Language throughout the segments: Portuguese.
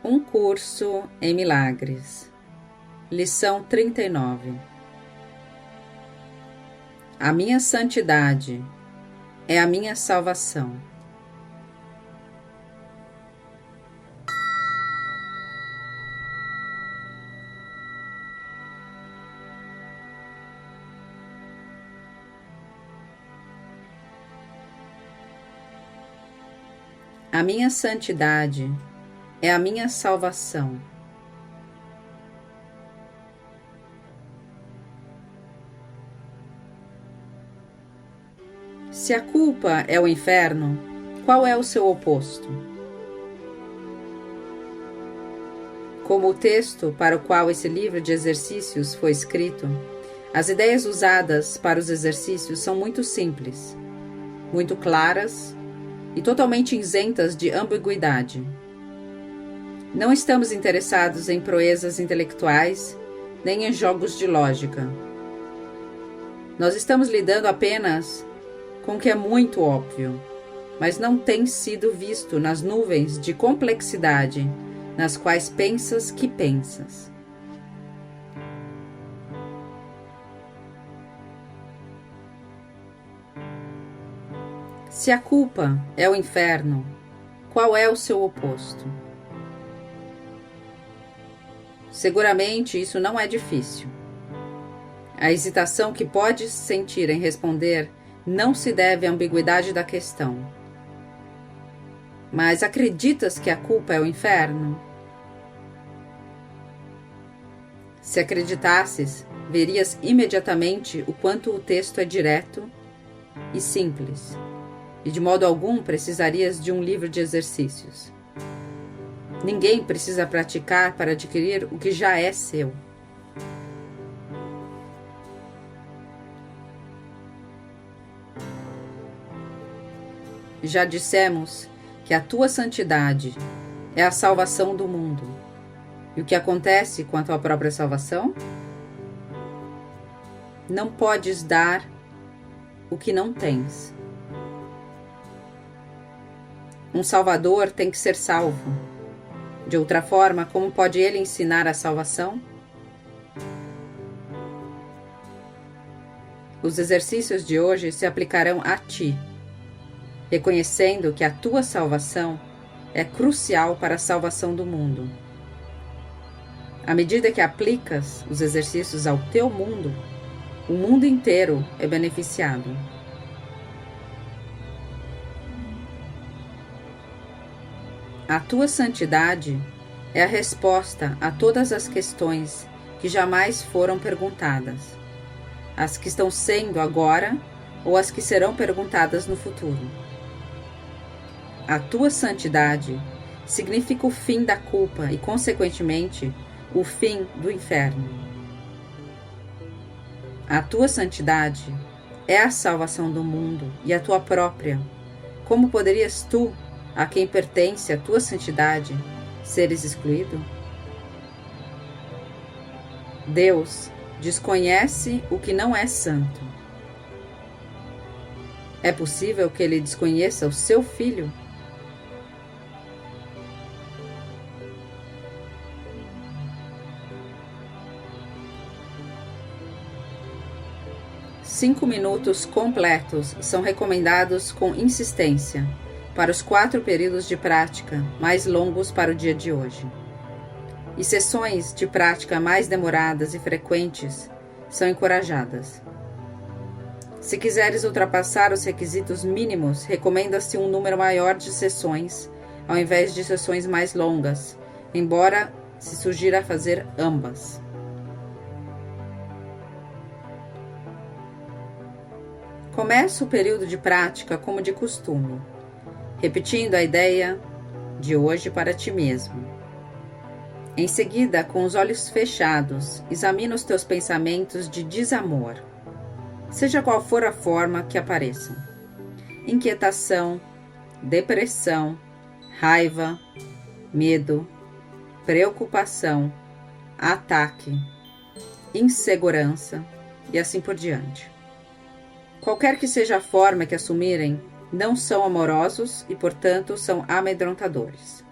Um curso em milagres. Lição 39. A minha santidade é a minha salvação. A minha santidade é a minha salvação. Se a culpa é o inferno, qual é o seu oposto? Como o texto para o qual esse livro de exercícios foi escrito, as ideias usadas para os exercícios são muito simples, muito claras e totalmente isentas de ambiguidade. Não estamos interessados em proezas intelectuais, nem em jogos de lógica. Nós estamos lidando apenas com o que é muito óbvio, mas não tem sido visto nas nuvens de complexidade nas quais pensas que pensas. Se a culpa é o inferno, qual é o seu oposto? Seguramente isso não é difícil. A hesitação que podes sentir em responder não se deve à ambiguidade da questão. Mas acreditas que a culpa é o inferno? Se acreditasses, verias imediatamente o quanto o texto é direto e simples, e de modo algum precisarias de um livro de exercícios. Ninguém precisa praticar para adquirir o que já é seu. Já dissemos que a tua santidade é a salvação do mundo. E o que acontece com a tua própria salvação? Não podes dar o que não tens. Um salvador tem que ser salvo. De outra forma, como pode ele ensinar a salvação? Os exercícios de hoje se aplicarão a ti, reconhecendo que a tua salvação é crucial para a salvação do mundo. À medida que aplicas os exercícios ao teu mundo, o mundo inteiro é beneficiado. A tua santidade é a resposta a todas as questões que jamais foram perguntadas, as que estão sendo agora ou as que serão perguntadas no futuro. A tua santidade significa o fim da culpa e, consequentemente, o fim do inferno. A tua santidade é a salvação do mundo e a tua própria. Como poderias tu, a quem pertence a tua santidade, seres excluído? Deus desconhece o que não é santo. É possível que ele desconheça o seu filho? Cinco minutos completos são recomendados com insistência para os 4 períodos de prática mais longos para o dia de hoje. E sessões de prática mais demoradas e frequentes são encorajadas. Se quiseres ultrapassar os requisitos mínimos, recomenda-se um número maior de sessões, ao invés de sessões mais longas, embora se sugira fazer ambas. Começa o período de prática como de costume, repetindo a ideia de hoje para ti mesmo. Em seguida, com os olhos fechados, examina os teus pensamentos de desamor, seja qual for a forma que apareçam. Inquietação, depressão, raiva, medo, preocupação, ataque, insegurança e assim por diante. Qualquer que seja a forma que assumirem, não são amorosos e, portanto, são amedrontadores.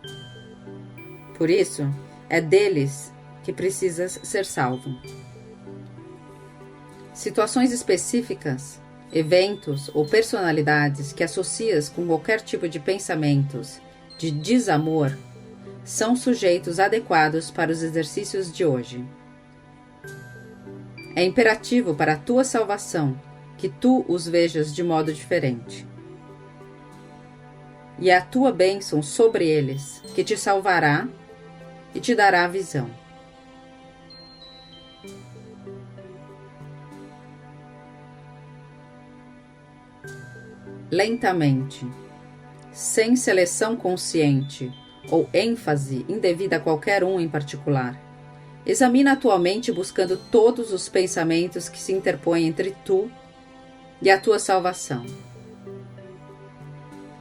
Por isso, é deles que precisas ser salvo. Situações específicas, eventos ou personalidades que associas com qualquer tipo de pensamentos de desamor são sujeitos adequados para os exercícios de hoje. É imperativo para a tua salvação que tu os vejas de modo diferente. E é a tua bênção sobre eles que te salvará e te dará a visão. Lentamente, sem seleção consciente ou ênfase indevida a qualquer um em particular, examina a tua mente buscando todos os pensamentos que se interpõem entre tu e a tua salvação.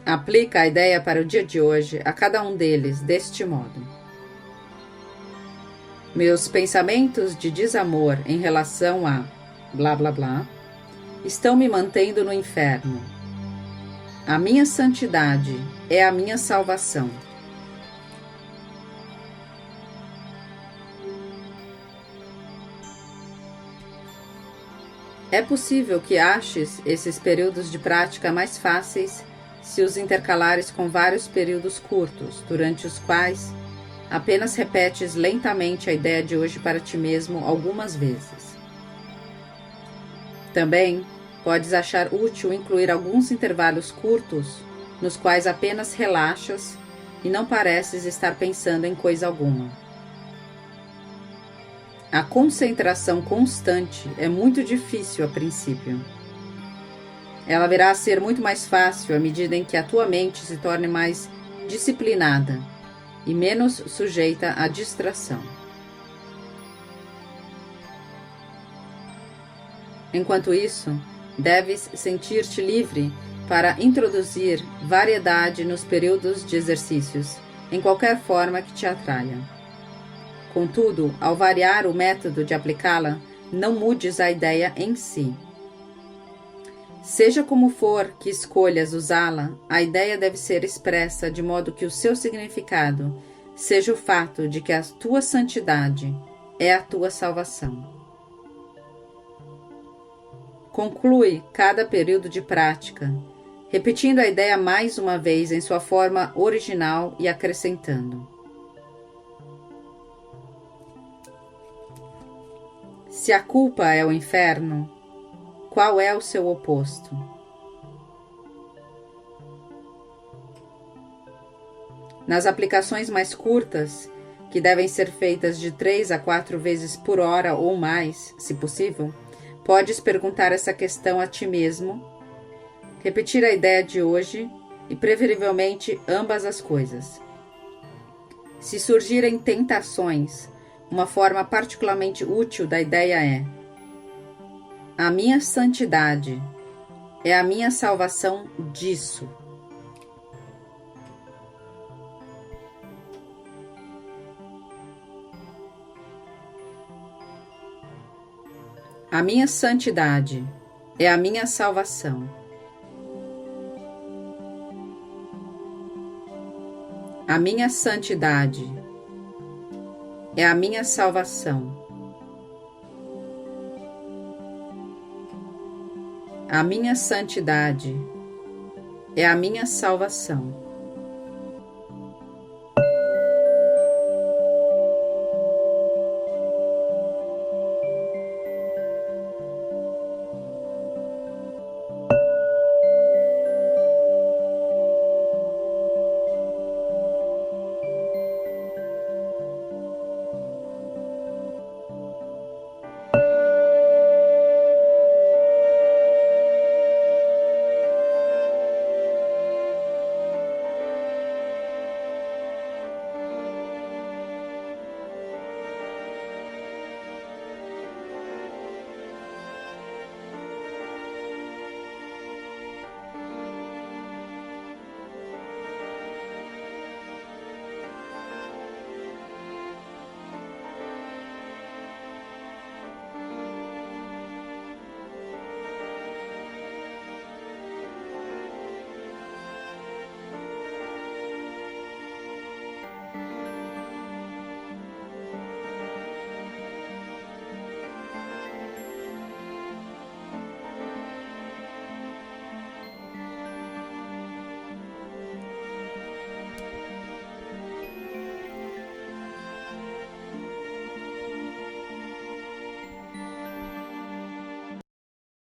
Aplica a ideia para o dia de hoje a cada um deles deste modo. Meus pensamentos de desamor em relação a blá blá blá estão me mantendo no inferno. A minha santidade é a minha salvação. É possível que aches esses períodos de prática mais fáceis se os intercalares com vários períodos curtos, durante os quais apenas repetes lentamente a ideia de hoje para ti mesmo algumas vezes. Também podes achar útil incluir alguns intervalos curtos nos quais apenas relaxas e não pareces estar pensando em coisa alguma. A concentração constante é muito difícil a princípio. Ela virá a ser muito mais fácil à medida em que a tua mente se torne mais disciplinada e menos sujeita à distração. Enquanto isso, deves sentir-te livre para introduzir variedade nos períodos de exercícios, em qualquer forma que te atraia. Contudo, ao variar o método de aplicá-la, não mudes a ideia em si. Seja como for que escolhas usá-la, a ideia deve ser expressa de modo que o seu significado seja o fato de que a tua santidade é a tua salvação. Conclui cada período de prática, repetindo a ideia mais uma vez em sua forma original e acrescentando: se a culpa é o inferno, qual é o seu oposto? Nas aplicações mais curtas, que devem ser feitas de 3 a 4 vezes por hora ou mais, se possível, podes perguntar essa questão a ti mesmo, repetir a ideia de hoje e, preferivelmente, ambas as coisas. Se surgirem tentações, uma forma particularmente útil da ideia é: a minha santidade é a minha salvação disso. A minha santidade é a minha salvação. A minha santidade é a minha salvação. A minha santidade é a minha salvação.